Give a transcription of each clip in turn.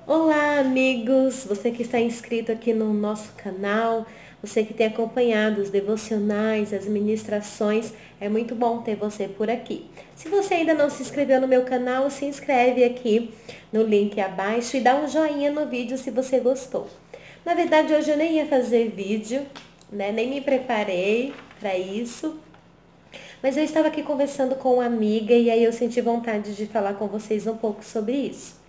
Olá, amigos! Você que está inscrito aqui no nosso canal, você que tem acompanhado os devocionais, as ministrações, é muito bom ter você por aqui. Se você ainda não se inscreveu no meu canal, se inscreve aqui no link abaixo e dá um joinha no vídeo se você gostou. Na verdade, hoje eu nem ia fazer vídeo, né? Nem me preparei para isso. Mas eu estava aqui conversando com uma amiga e aí eu senti vontade de falar com vocês um pouco sobre isso.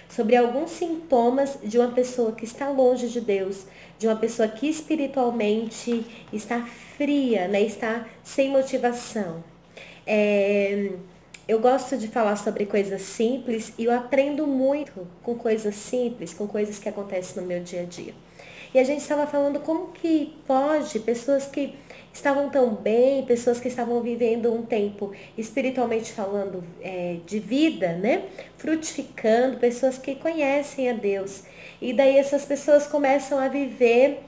Sobre alguns sintomas de uma pessoa que está longe de Deus, de uma pessoa que espiritualmente está fria, né? Está sem motivação. É, eu gosto de falar sobre coisas simples e eu aprendo muito com coisas simples, com coisas que acontecem no meu dia a dia. E a gente estava falando como que pode pessoas que estavam tão bem, pessoas que estavam vivendo um tempo espiritualmente falando de vida, né? Frutificando, pessoas que conhecem a Deus. E daí essas pessoas começam a viver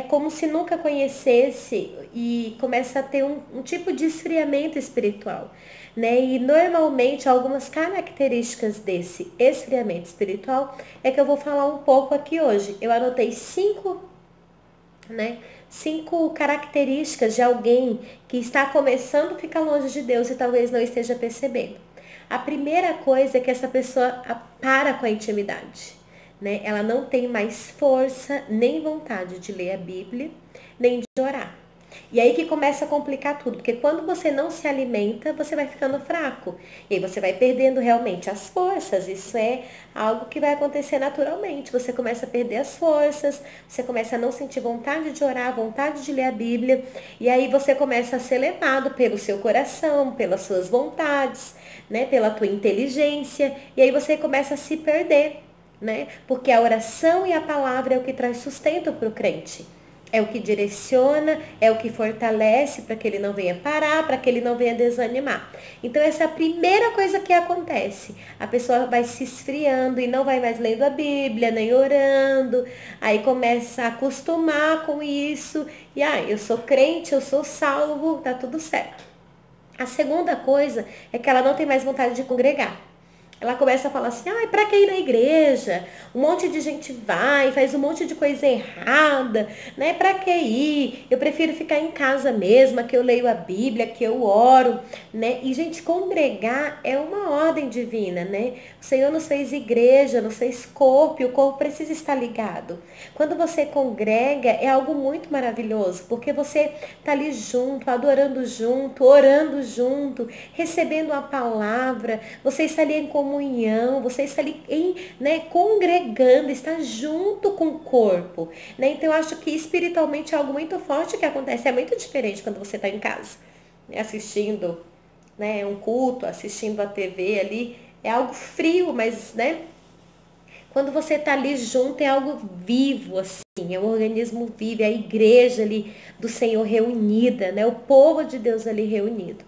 como se nunca conhecesse e começa a ter um tipo de esfriamento espiritual, né? E normalmente algumas características desse esfriamento espiritual é que eu vou falar um pouco aqui hoje. Eu anotei cinco características de alguém que está começando a ficar longe de Deus e talvez não esteja percebendo. A primeira coisa é que essa pessoa para com a intimidade, né? Ela não tem mais força nem vontade de ler a Bíblia, nem de orar. E aí que começa a complicar tudo, porque quando você não se alimenta, você vai ficando fraco. E aí você vai perdendo realmente as forças. Isso é algo que vai acontecer naturalmente. Você começa a perder as forças, você começa a não sentir vontade de orar, vontade de ler a Bíblia. E aí você começa a ser levado pelo seu coração, pelas suas vontades, né, pela tua inteligência. E aí você começa a se perder, né? Porque a oração e a palavra é o que traz sustento para o crente. É o que direciona, é o que fortalece para que ele não venha parar, para que ele não venha desanimar. Então essa é a primeira coisa que acontece. A pessoa vai se esfriando e não vai mais lendo a Bíblia, nem orando. Aí começa a acostumar com isso. E eu sou crente, eu sou salvo, tá tudo certo. A segunda coisa é que ela não tem mais vontade de congregar. Ela começa a falar assim, pra que ir na igreja? Um monte de gente vai, faz um monte de coisa errada, né? Pra que ir? Eu prefiro ficar em casa mesmo, que eu leio a Bíblia, que eu oro, né? E, gente, congregar é uma ordem divina, né? O Senhor nos fez igreja, nos fez corpo, e o corpo precisa estar ligado. Quando você congrega, é algo muito maravilhoso, porque você tá ali junto, adorando junto, orando junto, recebendo a palavra, você está ali em comunhão, você está ali congregando, está junto com o corpo, né? Então eu acho que espiritualmente é algo muito forte que acontece, é muito diferente quando você está em casa, né? Assistindo, né, um culto, assistindo a TV ali, é algo frio, mas, né, quando você está ali junto é algo vivo, assim, é um organismo vivo, é a igreja ali do Senhor reunida, né, o povo de Deus ali reunido.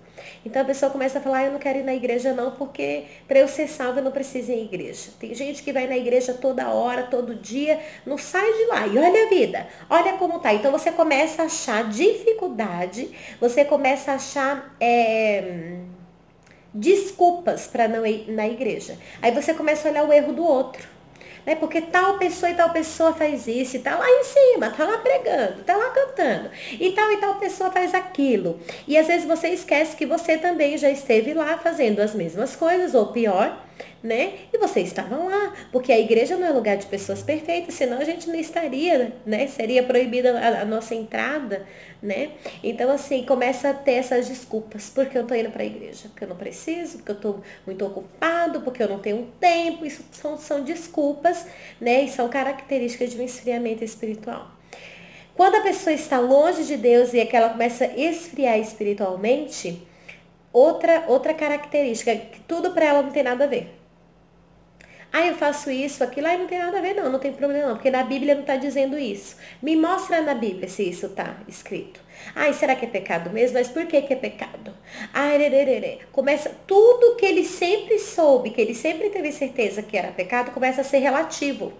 Então a pessoa começa a falar, eu não quero ir na igreja não, porque para eu ser salva eu não preciso ir à igreja. Tem gente que vai na igreja toda hora, todo dia, não sai de lá. E olha a vida, olha como tá. Então você começa a achar dificuldade, você começa a achar desculpas para não ir na igreja. Aí você começa a olhar o erro do outro, né? Porque tal pessoa e tal pessoa faz isso, e tá lá em cima, tá lá pregando, tá lá cantando, e tal pessoa faz aquilo. E às vezes você esquece que você também já esteve lá fazendo as mesmas coisas, ou pior, né? E vocês estavam lá, porque a igreja não é lugar de pessoas perfeitas, senão a gente não estaria, né? Seria proibida a nossa entrada, né? Então, assim, começa a ter essas desculpas, porque eu tô indo para a igreja, porque eu não preciso, porque eu tô muito ocupado, porque eu não tenho tempo. Isso são desculpas, né? E são características de um esfriamento espiritual. Quando a pessoa está longe de Deus e é que ela começa a esfriar espiritualmente, outra característica, que tudo para ela não tem nada a ver. Eu faço isso, aquilo, não tem nada a ver, não tem problema não, porque na Bíblia não está dizendo isso. Me mostra na Bíblia se isso está escrito. Será que é pecado mesmo? Mas por que é pecado? Começa tudo que ele sempre soube, que ele sempre teve certeza que era pecado, começa a ser relativo.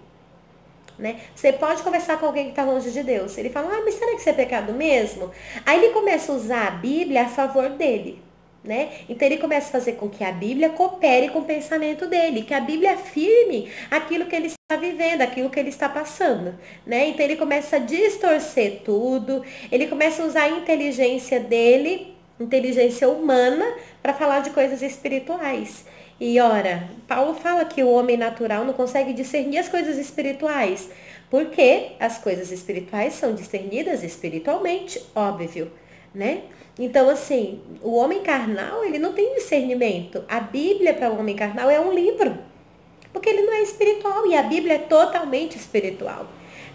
Né? Você pode conversar com alguém que está longe de Deus. Ele fala, mas será que isso é pecado mesmo? Aí ele começa a usar a Bíblia a favor dele. né? Então ele começa a fazer com que a Bíblia coopere com o pensamento dele, que a Bíblia afirme aquilo que ele está vivendo, aquilo que ele está passando, né? Então ele começa a distorcer tudo, ele começa a usar a inteligência dele, inteligência humana, para falar de coisas espirituais. E ora, Paulo fala que o homem natural não consegue discernir as coisas espirituais, porque as coisas espirituais são discernidas espiritualmente, óbvio, né? Então, assim, o homem carnal, ele não tem discernimento. A Bíblia para o homem carnal é um livro, porque ele não é espiritual e a Bíblia é totalmente espiritual,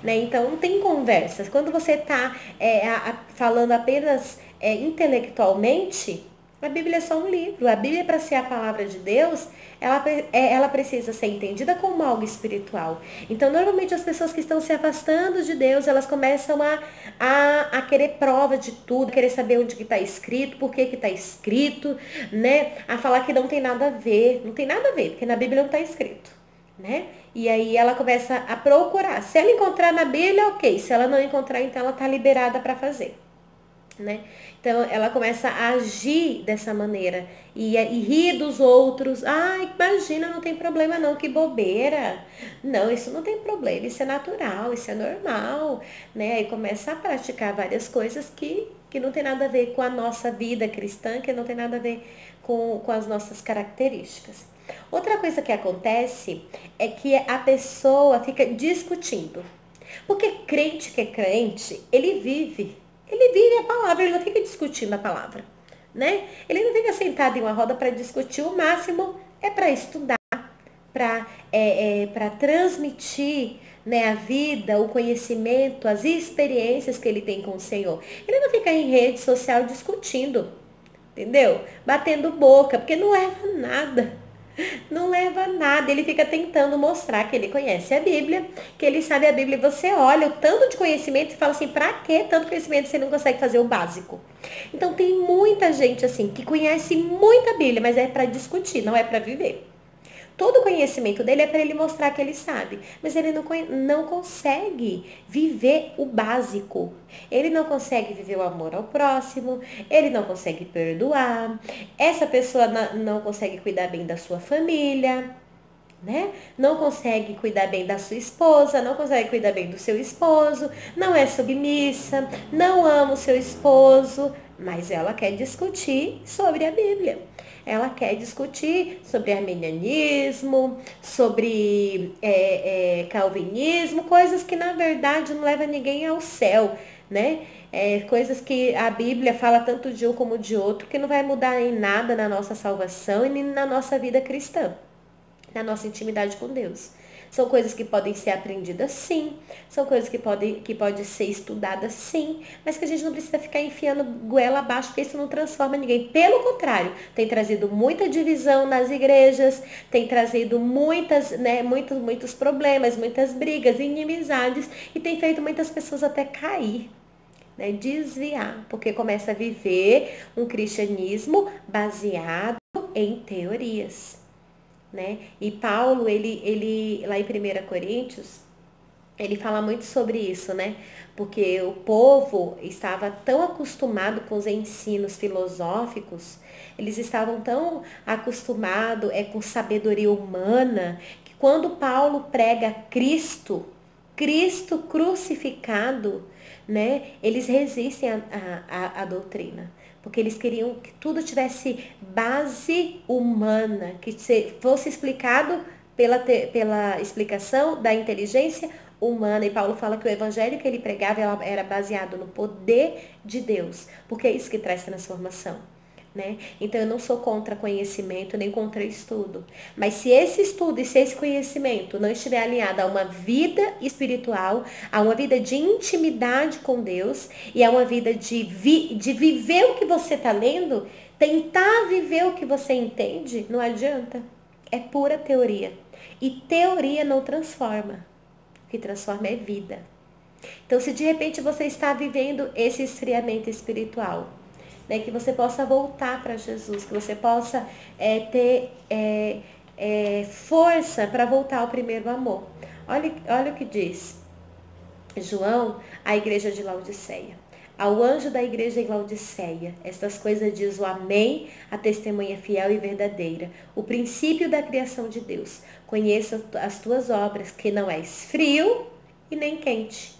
né? Então, não tem conversas. Quando você está falando apenas intelectualmente, a Bíblia é só um livro. A Bíblia, para ser a palavra de Deus, ela precisa ser entendida como algo espiritual. Então, normalmente, as pessoas que estão se afastando de Deus, elas começam a querer prova de tudo, querer saber onde que está escrito, por que está escrito, né? A falar que não tem nada a ver. Não tem nada a ver, porque na Bíblia não está escrito, né? E aí ela começa a procurar. Se ela encontrar na Bíblia, ok. Se ela não encontrar, então ela está liberada para fazer, né? Então ela começa a agir dessa maneira e rir dos outros. Ai, imagina, não tem problema não, que bobeira. Não, isso não tem problema, isso é natural, isso é normal, né? Aí começa a praticar várias coisas que não tem nada a ver com a nossa vida cristã, que não tem nada a ver com as nossas características. Outra coisa que acontece é que a pessoa fica discutindo. Porque crente que é crente, ele vive a palavra, ele não fica discutindo a palavra, né? Ele não fica sentado em uma roda para discutir, o máximo é para estudar, para transmitir, né, a vida, o conhecimento, as experiências que ele tem com o Senhor. Ele não fica em rede social discutindo, entendeu? Batendo boca, porque não leva a nada. Não leva a nada, ele fica tentando mostrar que ele conhece a Bíblia, que ele sabe a Bíblia, e você olha o tanto de conhecimento e fala assim, pra que tanto conhecimento se você não consegue fazer o básico? Então tem muita gente assim, que conhece muita Bíblia, mas é para discutir, não é para viver. Todo o conhecimento dele é para ele mostrar que ele sabe, mas ele não consegue viver o básico. Ele não consegue viver o amor ao próximo, ele não consegue perdoar, essa pessoa não consegue cuidar bem da sua família, né? Não consegue cuidar bem da sua esposa, não consegue cuidar bem do seu esposo, não é submissa, não ama o seu esposo, mas ela quer discutir sobre a Bíblia. Ela quer discutir sobre arminianismo, sobre calvinismo, coisas que na verdade não levam ninguém ao céu, né? Coisas que a Bíblia fala tanto de um como de outro, que não vai mudar em nada na nossa salvação e nem na nossa vida cristã, na nossa intimidade com Deus. São coisas que podem ser aprendidas sim, são coisas que podem ser estudadas sim, mas que a gente não precisa ficar enfiando goela abaixo, porque isso não transforma ninguém. Pelo contrário, tem trazido muita divisão nas igrejas, tem trazido muitos problemas, muitas brigas, inimizades, e tem feito muitas pessoas até cair, né, desviar, porque começa a viver um cristianismo baseado em teorias, né? E Paulo, ele lá em 1 Coríntios, ele fala muito sobre isso, né? Porque o povo estava tão acostumado com os ensinos filosóficos, eles estavam tão acostumados com sabedoria humana, que quando Paulo prega Cristo crucificado, né? Eles resistem à doutrina. Porque eles queriam que tudo tivesse base humana, que fosse explicado pela explicação da inteligência humana. E Paulo fala que o evangelho que ele pregava era baseado no poder de Deus, porque é isso que traz transformação, né? Então eu não sou contra conhecimento nem contra estudo, mas se esse estudo e se esse conhecimento não estiver alinhado a uma vida espiritual, a uma vida de intimidade com Deus e a uma vida de viver o que você está lendo, tentar viver o que você entende, não adianta. É pura teoria. E teoria não transforma. O que transforma é vida. Então, se de repente você está vivendo esse esfriamento espiritual, né, que você possa voltar para Jesus, que você possa ter força para voltar ao primeiro amor. Olha o que diz João à igreja de Laodiceia. Ao anjo da igreja em Laodiceia, estas coisas diz o Amém, a testemunha fiel e verdadeira, o princípio da criação de Deus. Conheça as tuas obras, que não és frio e nem quente.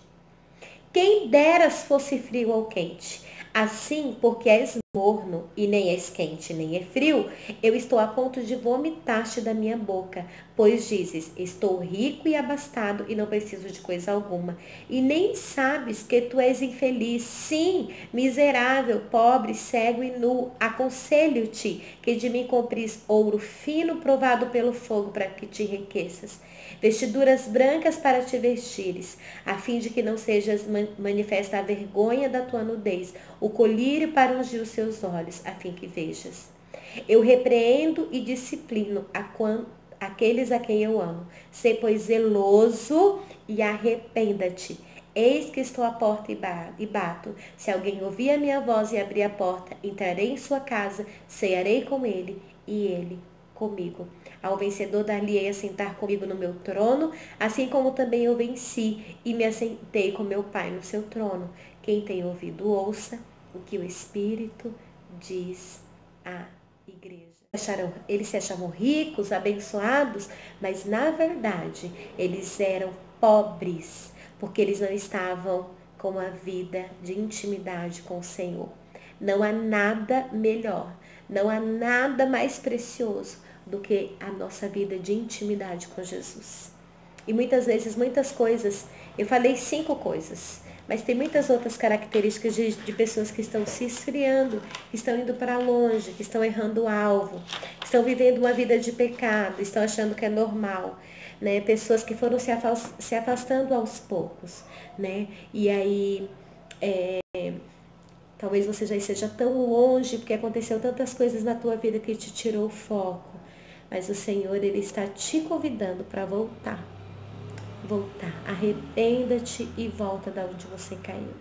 Quem deras fosse frio ou quente. Assim, porque és morno e nem és quente, nem é frio, eu estou a ponto de vomitar-te da minha boca, pois dizes, estou rico e abastado e não preciso de coisa alguma. E nem sabes que tu és infeliz, sim, miserável, pobre, cego e nu. Aconselho-te que de mim compris ouro fino provado pelo fogo para que te enriqueças. Vestiduras brancas para te vestires, a fim de que não sejas manifesta a vergonha da tua nudez, o colírio para ungir os seus olhos, a fim que vejas. Eu repreendo e disciplino aqueles a quem eu amo. Sê, pois, zeloso e arrependa-te. Eis que estou à porta e bato. Se alguém ouvir a minha voz e abrir a porta, entrarei em sua casa, cearei com ele e ele comigo. Ao vencedor dar-lhe-ei a sentar comigo no meu trono, assim como também eu venci e me assentei com meu Pai no seu trono. Quem tem ouvido, ouça o que o Espírito diz à igreja. Eles se achavam ricos, abençoados, mas na verdade eles eram pobres, porque eles não estavam com uma vida de intimidade com o Senhor. Não há nada melhor, não há nada mais precioso do que a nossa vida de intimidade com Jesus. E muitas vezes, muitas coisas, eu falei 5 coisas, mas tem muitas outras características de pessoas que estão se esfriando, que estão indo para longe, que estão errando o alvo, que estão vivendo uma vida de pecado, estão achando que é normal, né? Pessoas que foram se afastando aos poucos, né? E aí, talvez você já esteja tão longe, porque aconteceu tantas coisas na tua vida que te tirou o foco. Mas o Senhor, Ele está te convidando para voltar. Voltar. Arrependa-te e volta da onde você caiu.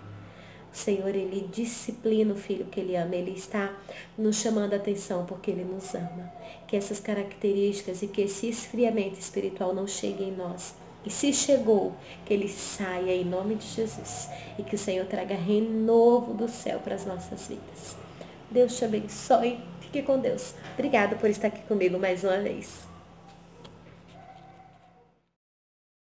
O Senhor, Ele disciplina o filho que Ele ama. Ele está nos chamando a atenção porque Ele nos ama. Que essas características e que esse esfriamento espiritual não chegue em nós. E se chegou, que ele saia em nome de Jesus. E que o Senhor traga renovo do céu para as nossas vidas. Deus te abençoe. Fique com Deus. Obrigada por estar aqui comigo mais uma vez.